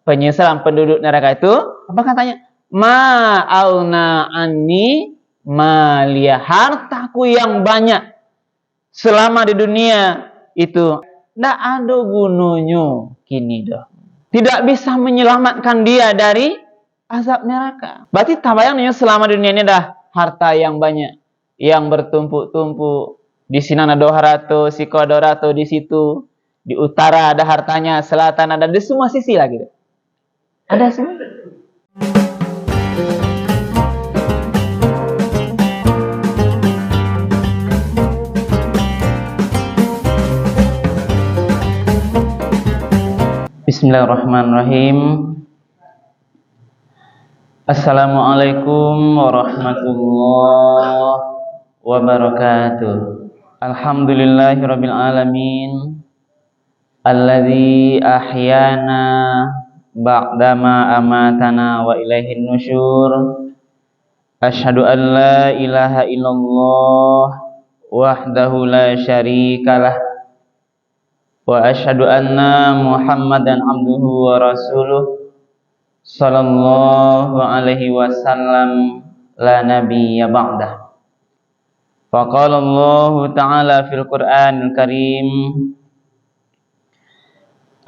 penyesalan penduduk neraka itu, apa katanya? Ma'auna anni malia, hartaku yang banyak selama di dunia itu tidak ada gunanya kini dah. Tidak bisa menyelamatkan dia dari azab neraka. Berarti tabayangnya selama di dunia ini dah harta yang banyak, yang bertumpuk-tumpuk. Di sini ada 200, si 200 di situ. Di utara ada hartanya, selatan ada, di semua sisi lagi. Ada semua. Bismillahirrahmanirrahim. Assalamualaikum warahmatullahi wabarakatuh. Alhamdulillahirabbil alamin. Alladzi ahyana ba'dama amatana wa ilaihin nusyur. Asyhadu an la ilaha illallah wahdahu la syarikalah wa asyhadu anna Muhammadan abduhu wa rasuluh sallallahu alaihi wasallam la nabiyya ba'dah. Faqala Allah ta'ala fil Qur'anil Karim,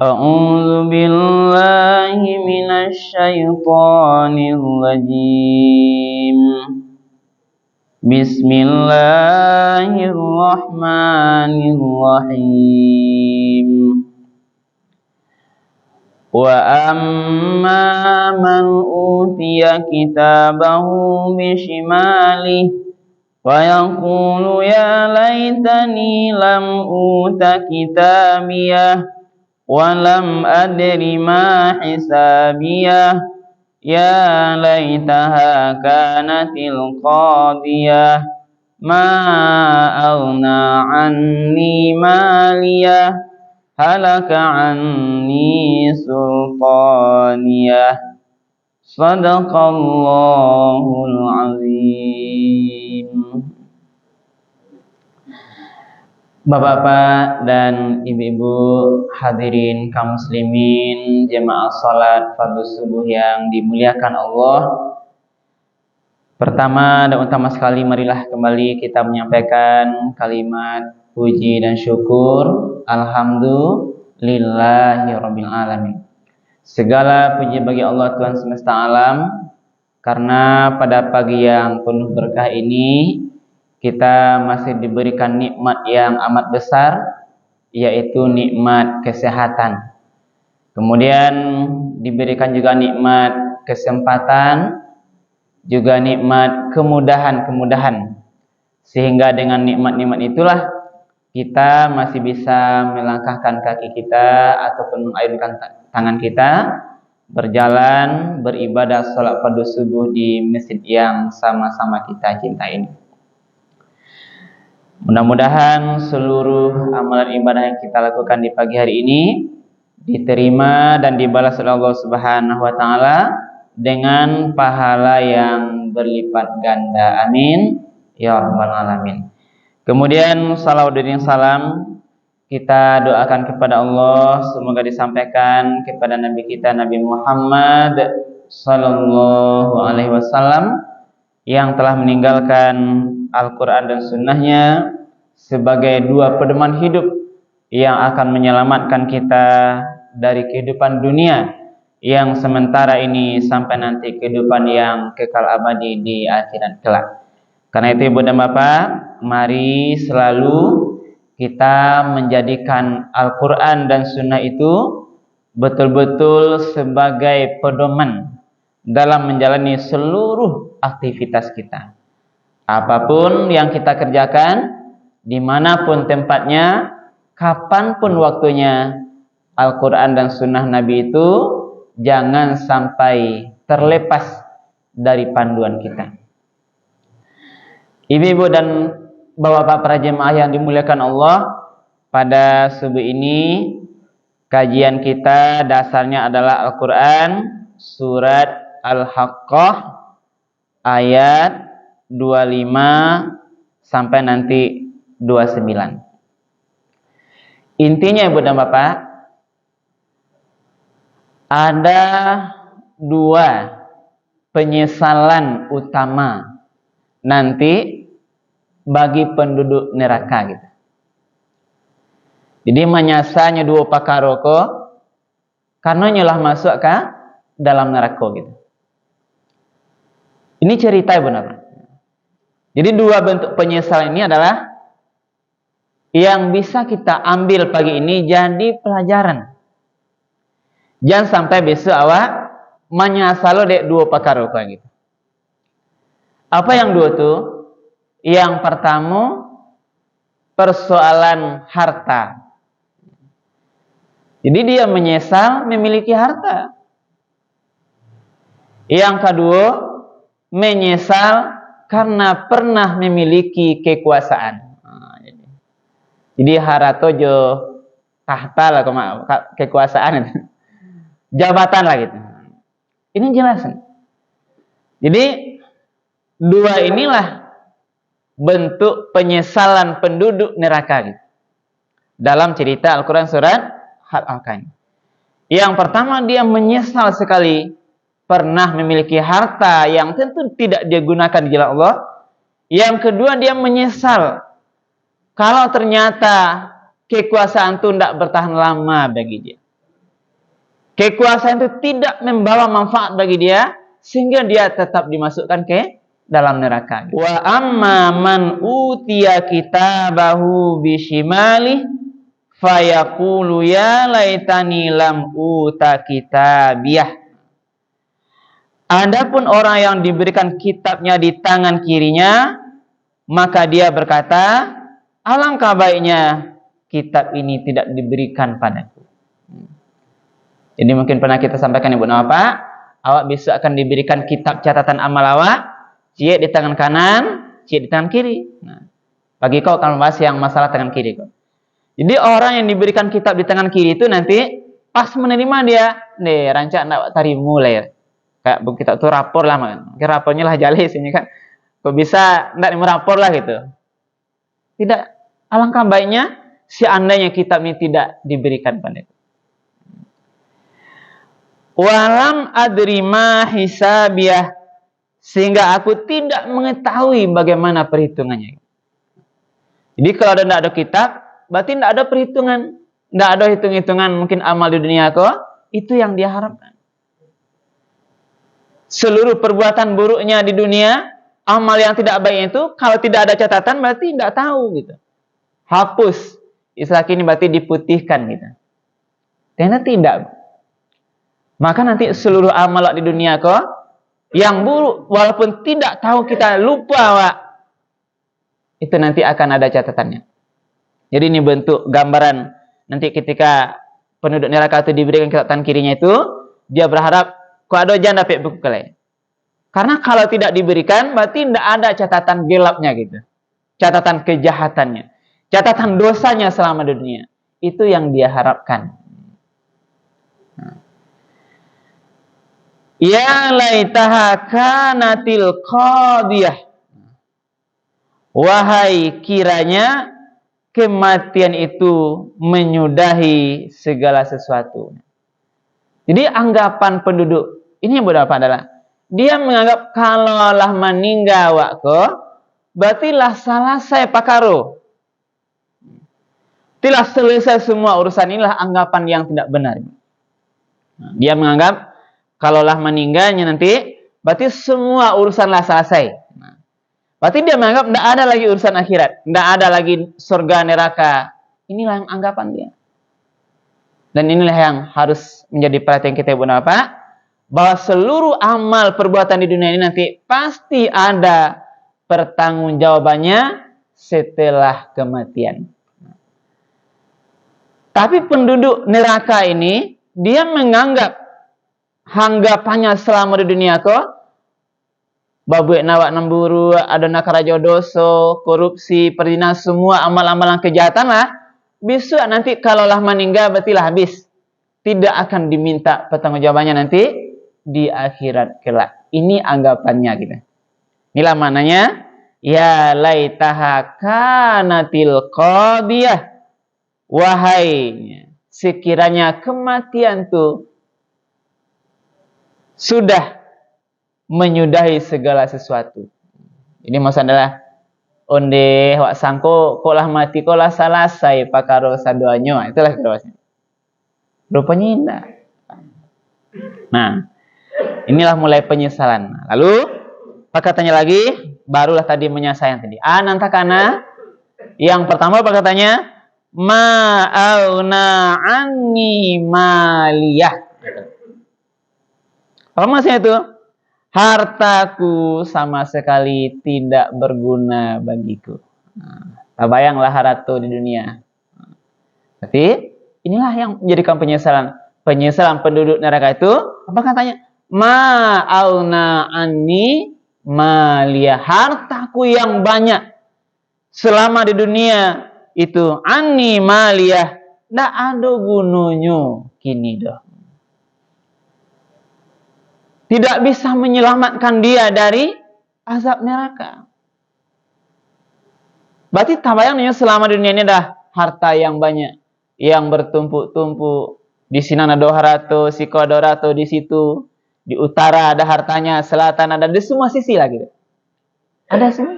A'udzu billahi minasy syaithanir rajim. Bismillahirrahmanirrahim. Wa amma man utiya kitabahu bishimalihi wa yaqulu ya laitani lam uta kitabiyah wa lam adri ma hisabiyah ya laitaha kanatil qadiyah ma aghna anni maliyah halaka anni sultaniyah. Sadaqallahul azim. Bapak-bapak dan ibu-ibu hadirin kaum muslimin jemaah salat fardhu subuh yang dimuliakan Allah. Pertama dan utama sekali, marilah kembali kita menyampaikan kalimat puji dan syukur. Alhamdulillahirabbil alamin. Segala puji bagi Allah Tuhan semesta alam, karena pada pagi yang penuh berkah ini kita masih diberikan nikmat yang amat besar, yaitu nikmat kesehatan. Kemudian diberikan juga nikmat kesempatan, juga nikmat kemudahan-kemudahan. Sehingga dengan nikmat-nikmat itulah kita masih bisa melangkahkan kaki kita ataupun mengayunkan tangan kita, berjalan, beribadah salat fardhu subuh di masjid yang sama-sama kita cintai ini. Mudah-mudahan seluruh amalan ibadah yang kita lakukan di pagi hari ini diterima dan dibalas oleh Allah Subhanahu wa taala dengan pahala yang berlipat ganda. Amin ya rabbal alamin. Kemudian salawat dan salam kita doakan kepada Allah, semoga disampaikan kepada Nabi kita Nabi Muhammad sallallahu alaihi wasallam yang telah meninggalkan Al-Quran dan Sunnahnya sebagai dua pedoman hidup yang akan menyelamatkan kita dari kehidupan dunia yang sementara ini sampai nanti kehidupan yang kekal abadi di akhirat kelak. Karena itu ibu dan bapak, mari selalu kita menjadikan Al-Quran dan Sunnah itu betul-betul sebagai pedoman dalam menjalani seluruh aktivitas kita. Apapun yang kita kerjakan, dimanapun tempatnya, kapanpun waktunya, Al-Quran dan Sunnah Nabi itu jangan sampai terlepas dari panduan kita. Ibu-ibu dan bapak-bapak para jemaah yang dimuliakan Allah, pada subuh ini kajian kita dasarnya adalah Al-Quran surat Al-Haqqah ayat 25 sampai nanti 29. Intinya ibu dan bapak, ada dua penyesalan utama nanti bagi penduduk neraka gitu. Jadi menyesalnya dua perkara karena nyalah masuk ke dalam neraka gitu. Ini cerita benar. Jadi dua bentuk penyesalan ini adalah yang bisa kita ambil pagi ini jadi pelajaran. Jangan sampai besok awak menyesal dek dua perkara kayak gitu. Apa yang dua tuh? Yang pertama persoalan harta. Jadi dia menyesal memiliki harta. Yang kedua, menyesal karena pernah memiliki kekuasaan. Jadi harta jo tahta lah kekuasaan, jabatan lah gitu. Ini jelasin. Jadi dua inilah bentuk penyesalan penduduk neraka gitu. Dalam cerita Al-Quran surat Al-Kahfi. Yang pertama dia menyesal sekali pernah memiliki harta yang tentu tidak dia gunakan di jalan Allah. Yang kedua dia menyesal kalau ternyata kekuasaan itu tidak bertahan lama bagi dia. Kekuasaan itu tidak membawa manfaat bagi dia sehingga dia tetap dimasukkan ke dalam neraka. Wa amma man utiya kitabahu bishimali fayaqulu ya laitani lam uta kitabiyah. Adapun orang yang diberikan kitabnya di tangan kirinya, maka dia berkata, alangkah baiknya kitab ini tidak diberikan padaku. Jadi mungkin pernah kita sampaikan Ibu Bapak, awak besok akan diberikan kitab catatan amal awak, cie di tangan kanan, cie di tangan kiri. Nah, bagi kau akan membahas yang masalah tangan kiri kau. Jadi orang yang diberikan kitab di tangan kiri itu nanti pas menerima dia, nih rancak nak tari mulai. Kayak kita tuh rapor lah kan. Rapornya lah jalis ini kan. Kok bisa ndak merapor lah gitu. Tidak, alangkah baiknya seandainya kitab ini tidak diberikan padaku. Walam adrima hisabiyah, sehingga aku tidak mengetahui bagaimana perhitungannya. Jadi kalau tidak ada kitab, berarti tidak ada perhitungan, tidak ada hitung-hitungan mungkin amal di dunia kok, itu yang dia harapkan. Seluruh perbuatan buruknya di dunia, amal yang tidak baik itu, kalau tidak ada catatan berarti tidak tahu gitu. Hapus, istilah kini berarti diputihkan gitu. Karena tidak. Maka nanti seluruh amal di dunia kok, yang buruk, walaupun tidak tahu kita lupa Wak, itu nanti akan ada catatannya. Jadi ini bentuk gambaran nanti ketika penduduk neraka itu diberikan catatan kirinya itu, dia berharap kok ada jangan dapat buku kelai. Karena kalau tidak diberikan berarti tidak ada catatan gelapnya gitu. Catatan kejahatannya, catatan dosanya selama di dunia. Itu yang dia harapkan. Ya laitaha kanatil qadiyah. Wahai kiranya kematian itu menyudahi segala sesuatu. Jadi anggapan penduduk ini yang berapa adalah dia menganggap kalaulah meninggal waktu berarti lah selesai pakaro. Telah selesai semua urusan, inilah anggapan yang tidak benar. Dia menganggap kalaulah meninggalnya nanti berarti semua urusanlah selesai. Berarti dia menganggap tidak ada lagi urusan akhirat, tidak ada lagi surga neraka. Inilah yang anggapan dia. Dan inilah yang harus menjadi perhatian kita Ibu Bapak, bahwa seluruh amal perbuatan di dunia ini nanti pasti ada pertanggungjawabannya setelah kematian. Tapi penduduk neraka ini dia menganggap anggapannya selama di dunia kok babuek nawak nemburu, ada nakarajo doso, korupsi, perzinahan, semua amal-amalan kejahatan lah. Besok nanti kalaulah meninggal berarti lah habis. Tidak akan diminta pertanggungjawabannya nanti di akhirat kelak. Ini anggapannya gitu. Inilah maknanya ya laitaha kanatil qadiyah. Wahai sekiranya kematian tuh sudah menyudahi segala sesuatu. Ini maksud adalah onde wak sangko kolah mati kolah salasai pakaro sadoanyo. Itulah kerawasnya. Rupanya indah. Nah, inilah mulai penyesalan. Lalu apa katanya lagi? Barulah tadi menyayang tadi. Nantakana yang pertama apa katanya? Ma'auna anni maliyah. Apa maksudnya itu? Hartaku sama sekali tidak berguna bagiku. Bayanglah harta di dunia. Tapi inilah yang menjadikan penyesalan. Penyesalan penduduk neraka itu apa katanya? Ma'auna anni maliyah. Hartaku yang banyak selama di dunia itu anni maliyah. Ndak ada gunanya kini dah. Tidak bisa menyelamatkan dia dari azab neraka. Berarti tabayangnya selama dunia ini dah harta yang banyak, yang bertumpuk-tumpuk. Di sini ada 200, siko ada 200 di situ. Di utara ada hartanya, selatan ada, di semua sisi lah gitu. Ada semua.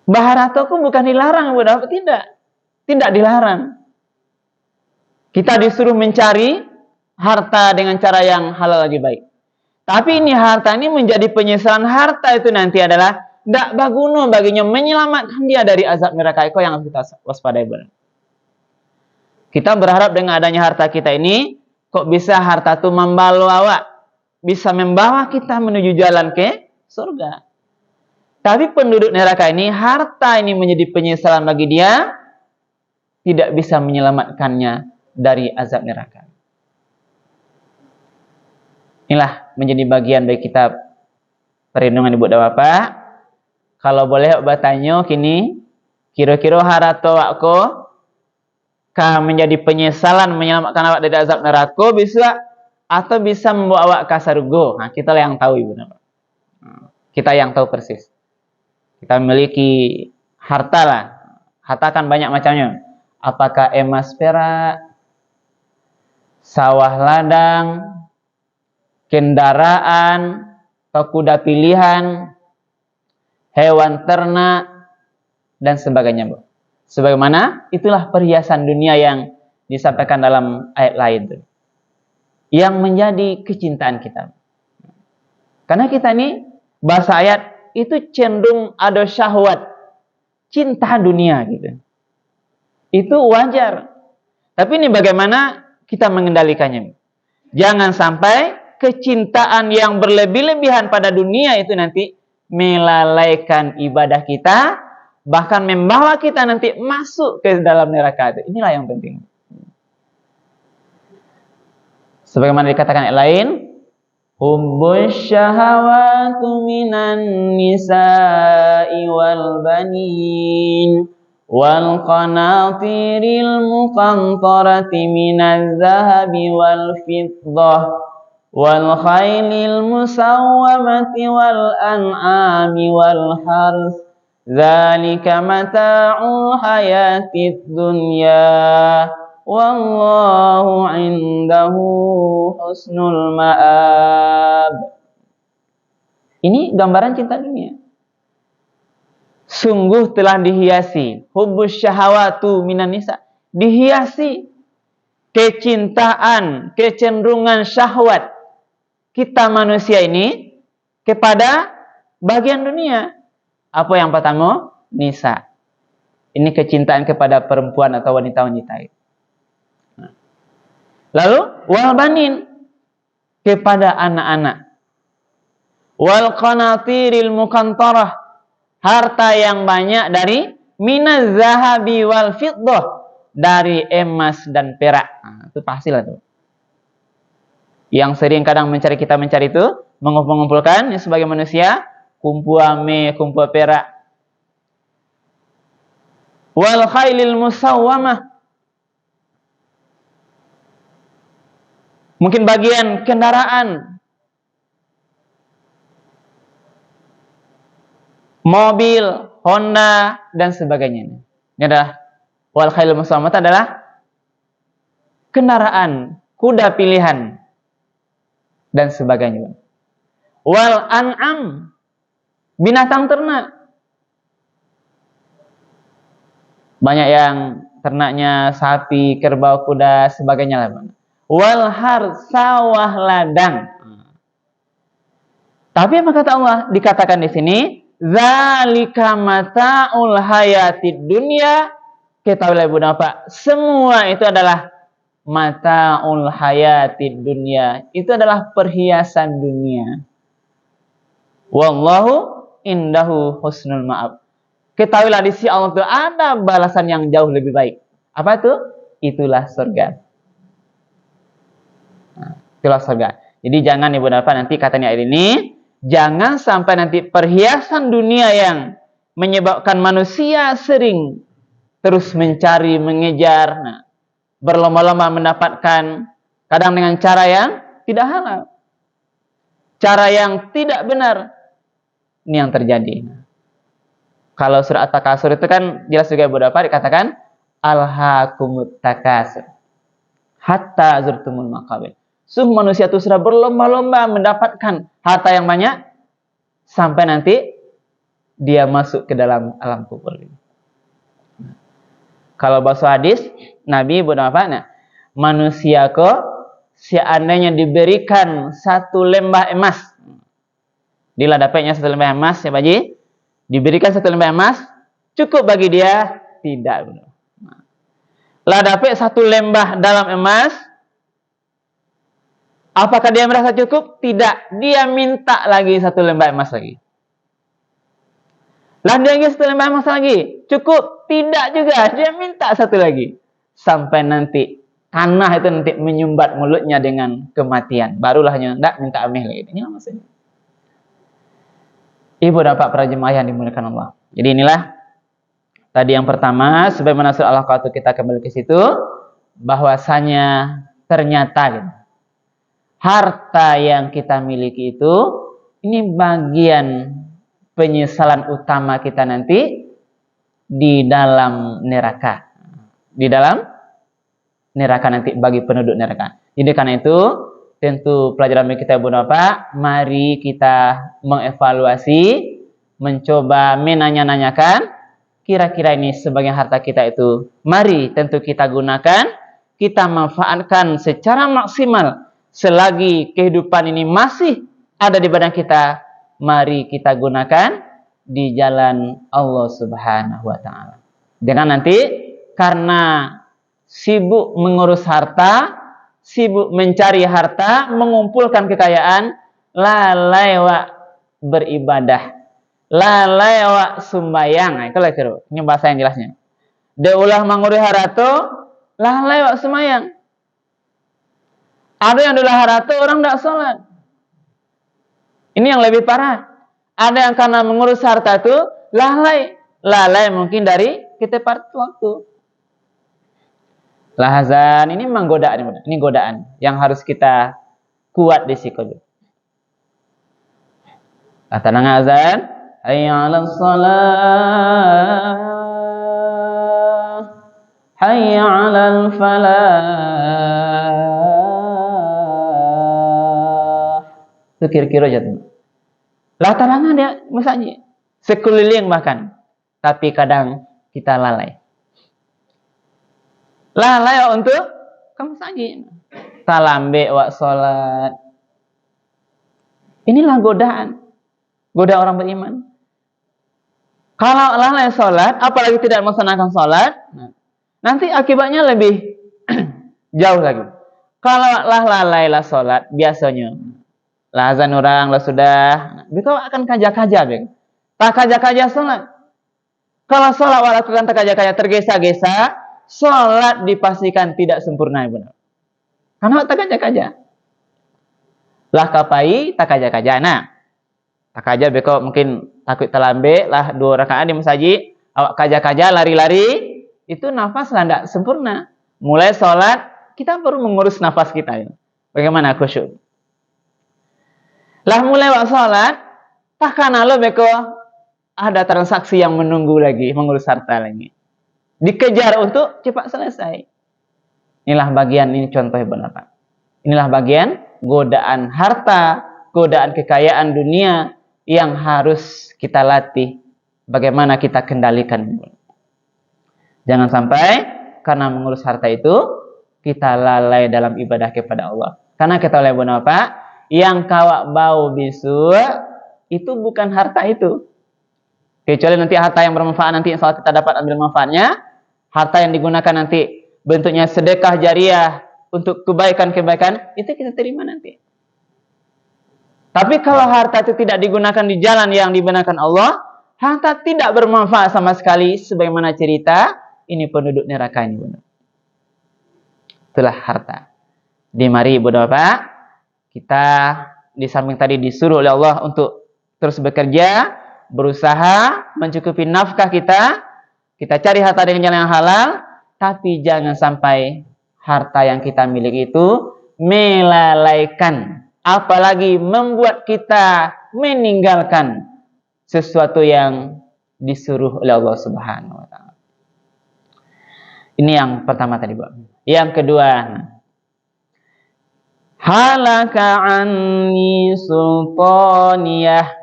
Baharato pun bukan dilarang, tidak. Tidak dilarang. Kita disuruh mencari harta dengan cara yang halal lagi baik. Tapi ini harta ini menjadi penyesalan. Harta itu nanti adalah tidak berguna baginya menyelamatkan dia dari azab neraka. Itu yang harus kita waspadai benar. Kita berharap dengan adanya harta kita ini, kok bisa harta itu membawa, bisa membawa kita menuju jalan ke surga. Tapi penduduk neraka ini, harta ini menjadi penyesalan bagi dia, tidak bisa menyelamatkannya dari azab neraka. Inilah menjadi bagian dari kitab perlindungan ibu dan bapak. Kalau boleh bertanya kini, kira-kira harta wakko menjadi penyesalan menyelamatkan awak dari azab neraka bisa atau bisa membawa awak ke surga. Nah, kita yang tahu ibu dan bapak. Kita yang tahu persis. Kita memiliki harta lah. Harta kan banyak macamnya. Apakah emas perak, sawah ladang, kendaraan, kuda pilihan, hewan ternak, dan sebagainya. Bu. Sebagaimana itulah perhiasan dunia yang disampaikan dalam ayat lain. Yang menjadi kecintaan kita. Karena kita ini, bahasa ayat, itu cenderung ada syahwat, cinta dunia gitu. Itu wajar. Tapi ini bagaimana kita mengendalikannya. Jangan sampai kecintaan yang berlebih-lebihan pada dunia itu nanti melalaikan ibadah kita, bahkan membawa kita nanti masuk ke dalam neraka. Inilah yang penting. Sebagaimana dikatakan yang lain, hubbus syahawatu minan nisa'i wal banin wal qanatiril muqantarati minaz zahabi wal fiddah wal khailil musawwamati wal an'ami wal hars dzalika mata'ul hayatid dunya wallahu indahu husnul ma'ab. Ini gambaran cinta dunia. Sungguh telah dihiasi hubbus syahawatu minan nisa, dihiasi kecintaan, kecenderungan syahwat kita manusia ini kepada bagian dunia. Apa yang pertama? Nisa. Ini kecintaan kepada perempuan atau wanita-wanita itu. Lalu wal banin, kepada anak-anak. Wal qanatiril muqantarah, harta yang banyak dari minaz zahabi wal fiddah, dari emas dan perak. Nah, itu pastilah tuh. Yang sering kadang kita mencari itu, mengumpulkan sebagai manusia, kumpul ame, kumpul perak. Wal khailil musawwamah, mungkin bagian kendaraan, mobil, Honda, dan sebagainya. Ini adalah wal khailil musawwamah adalah kendaraan, kuda pilihan, dan sebagainya. Wal an'am, binatang ternak. Banyak yang ternaknya sapi, kerbau, kuda, sebagainya lah. Wal har, sawah ladang. Tapi apa kata Allah? Dikatakan di sini, zalika mata'ul hayatid dunya. Ketahuilah Ibu Bapak, semua itu adalah mata'ul hayatid dunya. Itu adalah perhiasan dunia. Wallahu indahu husnul ma'ab. Ketahuilah di sisi Allah itu ada balasan yang jauh lebih baik. Apa itu? Itulah surga. Nah, itulah surga. Jadi jangan Ibu Bapak nanti katanya ini, jangan sampai nanti perhiasan dunia yang menyebabkan manusia sering terus mencari, mengejar, berlomba-lomba mendapatkan, kadang dengan cara yang tidak halal, cara yang tidak benar. Ini yang terjadi. Kalau surah At-Takasur itu kan jelas juga Ibu Bapak dikatakan alhaakumut takasur hatta zurtumul maqabir. Sungguh manusia itu sudah berlomba-lomba mendapatkan harta yang banyak sampai nanti dia masuk ke dalam alam kubur. Kalau bahasa hadis Nabi Ibu Bapak, manusia kok seandainya diberikan satu lembah emas, diladapnya satu lembah emas ya Pak Ji, diberikan satu lembah emas, cukup bagi dia? Tidak. Ladapnya satu lembah dalam emas, apakah dia merasa cukup? Tidak. Dia minta lagi satu lembah emas lagi. Lah dia lagi satu lembah emas lagi. Cukup? Tidak juga. Dia minta satu lagi. Sampai nanti tanah itu nanti menyumbat mulutnya dengan kematian. Barulah hendak minta amih lagi. Ini maksudnya. Ibu Bapak para jemaah yang dimuliakan Allah. Jadi inilah tadi yang pertama, sebagaimana surah Al-Qasas kita kembali ke situ, bahwasanya ternyata harta yang kita miliki itu ini bagian penyesalan utama kita nanti di dalam neraka. Di dalam neraka nanti bagi penduduk neraka. Jadi karena itu tentu pelajaran kita Ibu Bapak, mari kita mengevaluasi, mencoba menanya-nanyakan, kira-kira ini sebagian harta kita itu, mari tentu kita gunakan, kita manfaatkan secara maksimal, selagi kehidupan ini masih ada di badan kita, mari kita gunakan di jalan Allah Subhanahu wa Ta'ala. Jangan nanti karena sibuk mengurus harta, sibuk mencari harta, mengumpulkan kekayaan, lalai wa beribadah, lalai wa sumbayang. Nah, itulah itu. Ini bahasa yang jelasnya. Daulah manguri harato, lalai wa sumayang. Ada yang daulah harato, orang tidak sholat. Ini yang lebih parah. Ada yang karena mengurus harta itu, lalai. Lalai mungkin dari kita waktu. Lahazan ini memang godaan, ini godaan yang harus kita kuat di sikap. Kata nang azan, hayya 'alas shalah, hayya 'alal falah. Itu kira-kira aja. Lah talangan dia masanya sekeliling bahkan, tapi kadang kita lalai. Lalai untuk kamu saja. Talambe wa sholat. Inilah godaan. Godaan orang beriman. Kalau lalai sholat, apalagi tidak melaksanakan sholat, nanti akibatnya lebih jauh lagi. Kalau lalai sholat, biasanya lah azan orang lah sudah, kau akan kaja-kaja, tak kaja-kaja sholat. Kalau sholat walaupun tak kaja-kaja tergesa-gesa, sholat dipastikan tidak sempurna, benar. Karena tak kaja-kaja. Lah kapai tak kaja-kaja. Nah, tak kaja beko mungkin takut terlambat lah 2 rakaat di masjid, awak kaja-kaja lari-lari, itu nafas lah tidak sempurna. Mulai sholat kita perlu mengurus nafas kita. Bagaimana khusyuk? Lah mulai wak sholat, tak kana lo beko ada transaksi yang menunggu lagi, mengurus harta lagi. Dikejar untuk cepat selesai. Inilah bagian, ini contoh Ibu Bapak. Inilah bagian godaan harta, godaan kekayaan dunia yang harus kita latih. Bagaimana kita kendalikan. Jangan sampai karena mengurus harta itu kita lalai dalam ibadah kepada Allah. Karena kita oleh Ibu Bapak, yang kawak bau bisu itu bukan harta itu. Kecuali nanti harta yang bermanfaat, nanti insya Allah kita dapat ambil manfaatnya. Harta yang digunakan nanti bentuknya sedekah jariah untuk kebaikan-kebaikan, itu kita terima nanti. Tapi kalau harta itu tidak digunakan di jalan yang dibenarkan Allah, harta tidak bermanfaat sama sekali. Sebagaimana cerita, ini penduduk neraka ini. Itulah harta. Di mari Ibu Bapak, kita di samping tadi disuruh oleh Allah untuk terus bekerja, berusaha mencukupi nafkah kita cari harta dengan jalan yang halal, tapi jangan sampai harta yang kita miliki itu melalaikan, apalagi membuat kita meninggalkan sesuatu yang disuruh oleh Allah Subhanahu wa taala. Ini yang pertama tadi, Bu. Yang kedua, halaka anni sultaniyah.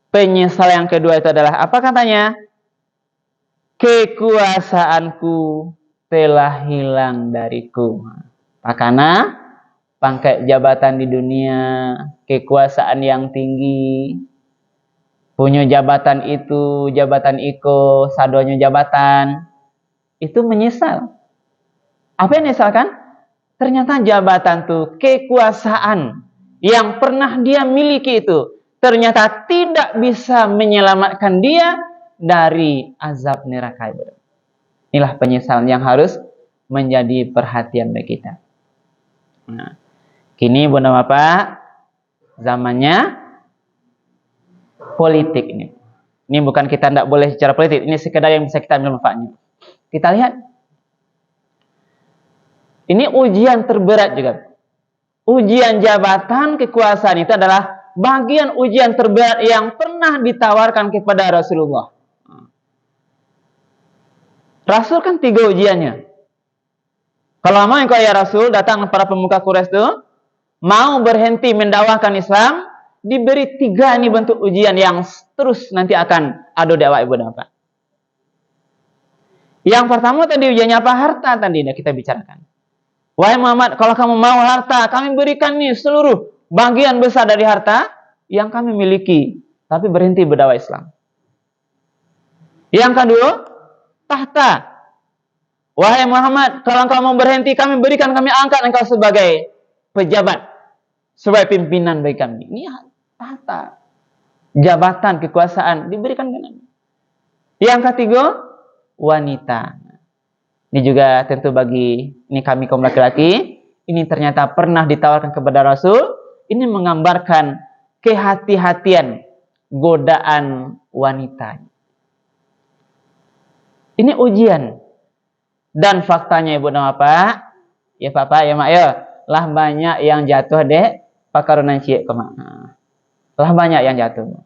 Penyesalan yang kedua itu adalah apa katanya? Kekuasaanku telah hilang dariku. Karena pangkat jabatan di dunia, kekuasaan yang tinggi, punya jabatan itu, jabatan iko, sadonya jabatan, itu menyesal. Apa yang menyesalkan? Ternyata jabatan itu, kekuasaan yang pernah dia miliki itu, ternyata tidak bisa menyelamatkan dia dari azab neraka. Inilah penyesalan yang harus menjadi perhatian bagi kita. Nah, kini Bunda Bapak, zamannya politik ini. Ini bukan kita tidak boleh secara politik, ini sekedar yang bisa kita ambil manfaatnya. Kita lihat. Ini ujian terberat juga. Ujian jabatan kekuasaan itu adalah bagian ujian terberat yang pernah ditawarkan kepada Rasulullah. Rasul kan 3 ujiannya. Kalau mau engkau ya Rasul, datang para pemuka Quraisy itu, mau berhenti mendakwahkan Islam, diberi 3 ini bentuk ujian yang terus nanti akan adu dakwah Ibu Bapak. Yang pertama tadi ujiannya apa? Harta tadi kita bicarakan. Wahai Muhammad, kalau kamu mau harta, kami berikan nih seluruh bagian besar dari harta yang kami miliki, tapi berhenti berdakwah Islam. Yang kedua, tahta. Wahai Muhammad, kalau engkau mau berhenti, kami berikan, kami angkat engkau sebagai pejabat, sebagai pimpinan bagi kami. Ini tahta, jabatan, kekuasaan diberikan ke kami. Yang ketiga, wanita. Ini juga tentu bagi ini kami kaum laki-laki, ini ternyata pernah ditawarkan kepada Rasul. Ini menggambarkan kehati-hatian godaan wanita. Ini ujian. Dan faktanya Ibu Bapak, ya Bapak, ya Mak, ya, lah banyak yang jatuh deh pakarunan ciek kemak. Lah banyak yang jatuh.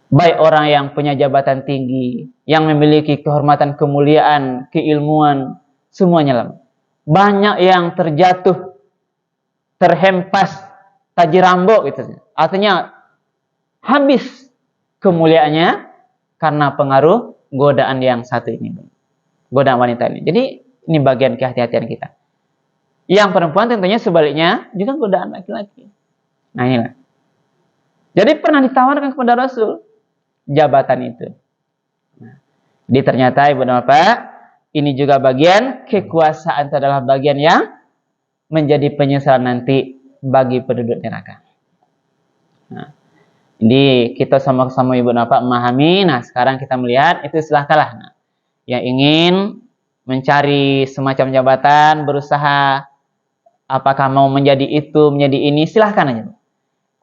Baik orang yang punya jabatan tinggi, yang memiliki kehormatan, kemuliaan, keilmuan, semuanya lah. Banyak yang terjatuh, terhempas, tajirambok gitu. Artinya habis kemuliaannya karena pengaruh godaan yang satu ini. Godaan wanita ini. Jadi ini bagian kehati-hatian kita. Yang perempuan tentunya sebaliknya juga godaan laki-laki. Nah inilah. Jadi pernah ditawarkan kepada Rasul jabatan itu. Nah, jadi ternyata Ibu Bapak, ini juga bagian kekuasaan, itu adalah bagian yang menjadi penyesalan nanti bagi penduduk neraka. Nah, jadi kita sama-sama Ibu Bapak memahami. Nah, sekarang kita melihat itu silahkanlah. Nah, yang ingin mencari semacam jabatan, berusaha apakah mau menjadi itu, menjadi ini, silahkan aja.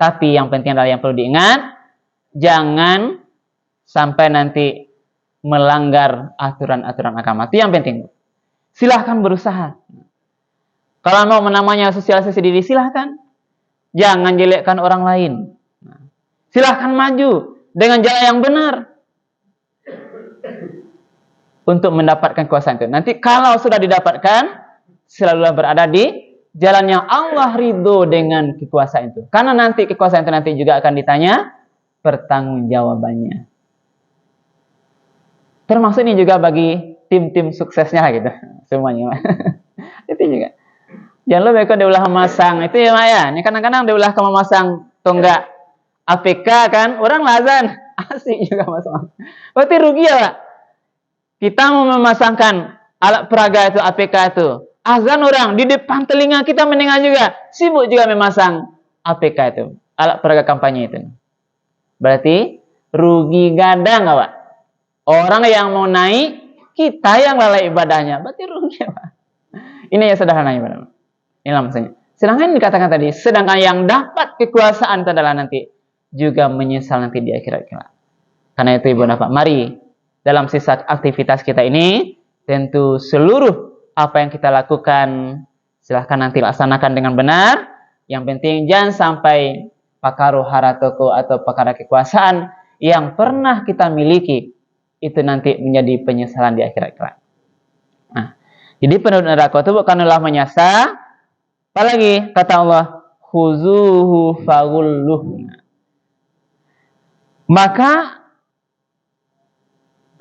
Tapi yang penting adalah yang perlu diingat, jangan sampai nanti melanggar aturan-aturan agama. Itu yang penting. Silahkan berusaha. Kalau mau namanya sosialisasi diri, silahkan. Jangan jelekkan orang lain. Silahkan maju dengan jalan yang benar. untuk mendapatkan kekuasaan itu. Nanti kalau sudah didapatkan, selalulah berada di jalan yang Allah ridho dengan kekuasaan itu. Karena nanti kekuasaan itu nanti juga akan ditanya pertanggungjawabannya. Termasuk ini juga bagi tim-tim suksesnya gitu, semuanya. Itu juga. Jangan lupa ikut dia ulah memasang itu ya Maya. Ini kadang-kadang dia ulah memasang tonggak APK kan, orang lazan asik juga masang. Berarti rugi ya Pak. Kita mau memasangkan alat peraga itu APK itu. Azan orang di depan telinga kita mendengar juga. Sibuk juga memasang APK itu, alat peraga kampanye itu. Berarti rugi ganda nggak Pak? Orang yang mau naik, kita yang lalai ibadahnya. Berarti rugi Pak. Ini ya sederhana ibadah. Inilah maksudnya. Sedangkan dikatakan tadi, sedangkan yang dapat kekuasaan itu adalah nanti juga menyesal nanti di akhirat kelak. Karena itu Ibu Bapak, mari dalam sisa aktivitas kita ini, tentu seluruh apa yang kita lakukan silahkan nanti laksanakan dengan benar. Yang penting jangan sampai pakaro haratoko atau perkara kekuasaan yang pernah kita miliki itu nanti menjadi penyesalan di akhirat kelak. Nah, jadi penduduk neraka itu bukanlah menyasar. Apalagi kata Allah, khuzuhu faghulluh. Maka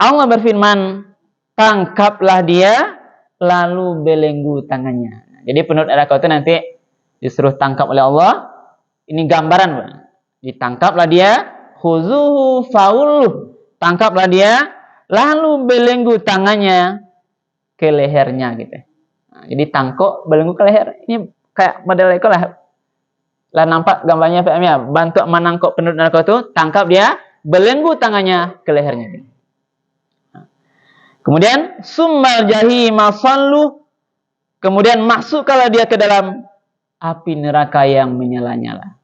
Allah berfirman, tangkaplah dia lalu belenggu tangannya. Jadi penduduk neraka itu nanti disuruh tangkap oleh Allah. Ini gambaran, Pak. Ditangkaplah dia, khuzuhu faghulluh. Tangkaplah dia lalu belenggu tangannya ke lehernya gitu. Nah, jadi tangkap belenggu ke leher. Ini kayak model itu lah nampak gambarnya PM-nya. Bantu menangkap penduduk neraka itu, tangkap dia, belenggu tangannya ke lehernya. Kemudian summal jahima sallu, kemudian masukkanlah dia ke dalam api neraka yang menyala-nyala.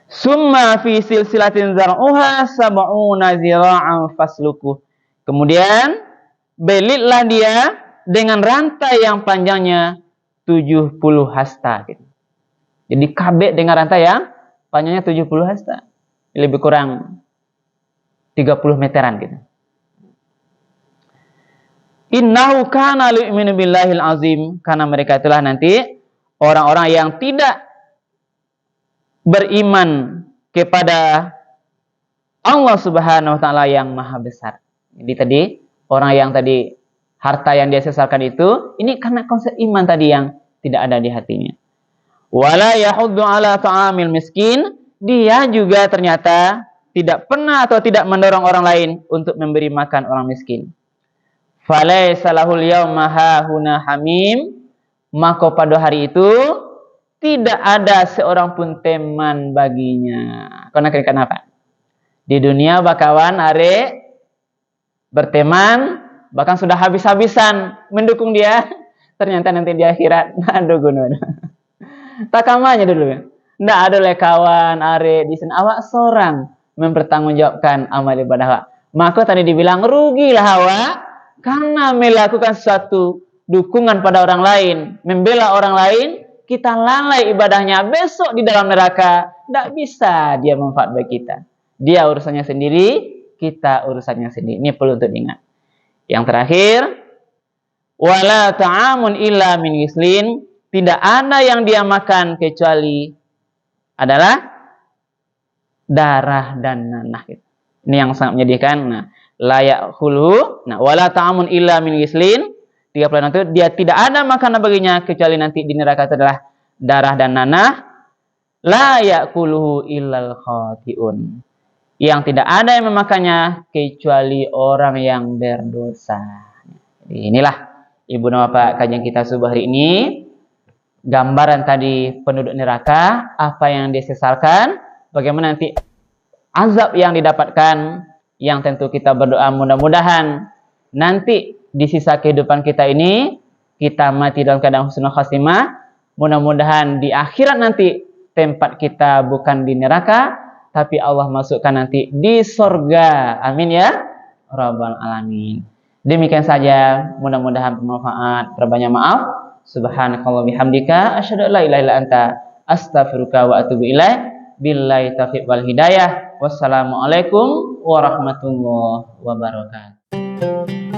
Summa fi silsilatin zar'uha sab'una zira'an fasluku. Kemudian belitlah dia dengan rantai yang panjangnya 70 hasta gitu. Jadi kabeh dengan rantai yang panjangnya 70 hasta. Lebih kurang 30 meteran gitu. Innahu kana li'minu billahil azim, karena mereka itulah nanti orang-orang yang tidak beriman kepada Allah Subhanahu wa taala yang maha besar. Jadi tadi orang yang tadi harta yang dia sesalkan itu, ini karena konsep iman tadi yang tidak ada di hatinya. Wala yahuddu ala ta'amil miskin, dia juga ternyata tidak pernah atau tidak mendorong orang lain untuk memberi makan orang miskin. Falaysa lahul yawma hahuna hamim, maka pada hari itu tidak ada seorang pun teman baginya. Karena kenapa? Di dunia bakawan are berteman, bahkan sudah habis-habisan mendukung dia, ternyata nanti di akhirat aduh gunung. Tak kamanya dulu ya. Nggak ada oleh kawan are di sana awak seorang mempertanggungjawabkan amal ibadah awak. Maka tadi dibilang rugilah awak karena melakukan suatu dukungan pada orang lain, membela orang lain, kita lalai ibadahnya, besok di dalam neraka nggak bisa dia manfaat bagi kita. Dia urusannya sendiri, kita urusannya sendiri. Ini perlu untuk diingat. Yang terakhir, wala ta'amun illa min ghislin, tidak ada yang dia makan kecuali adalah darah dan nanah. Ini yang sangat menyedihkan. Nah, layak hulu. Nah, wala ta'amun illa min ghislin. 30 itu dia tidak ada makanan baginya kecuali nanti di neraka itu adalah darah dan nanah. La ya'kuluhu illal khati'un. Yang tidak ada yang memakannya kecuali orang yang berdosa. Jadi inilah Ibu dan Bapak kajian kita subuh hari ini. Gambaran tadi penduduk neraka, apa yang disesalkan, bagaimana nanti azab yang didapatkan, yang tentu kita berdoa mudah-mudahan nanti di sisa kehidupan kita ini kita mati dalam keadaan husnul khatimah. Mudah-mudahan di akhirat nanti tempat kita bukan di neraka, tapi Allah masukkan nanti di surga. Amin ya rabbal alamin. Demikian saja, mudah-mudahan bermanfaat. Terbanyak maaf. Subhanakallah bihamdika asyhadu an la ilaha illa anta astaghfiruka wa atubu ilaik. Billahi taufiq wal hidayah. Wassalamualaikum warahmatullahi wabarakatuh.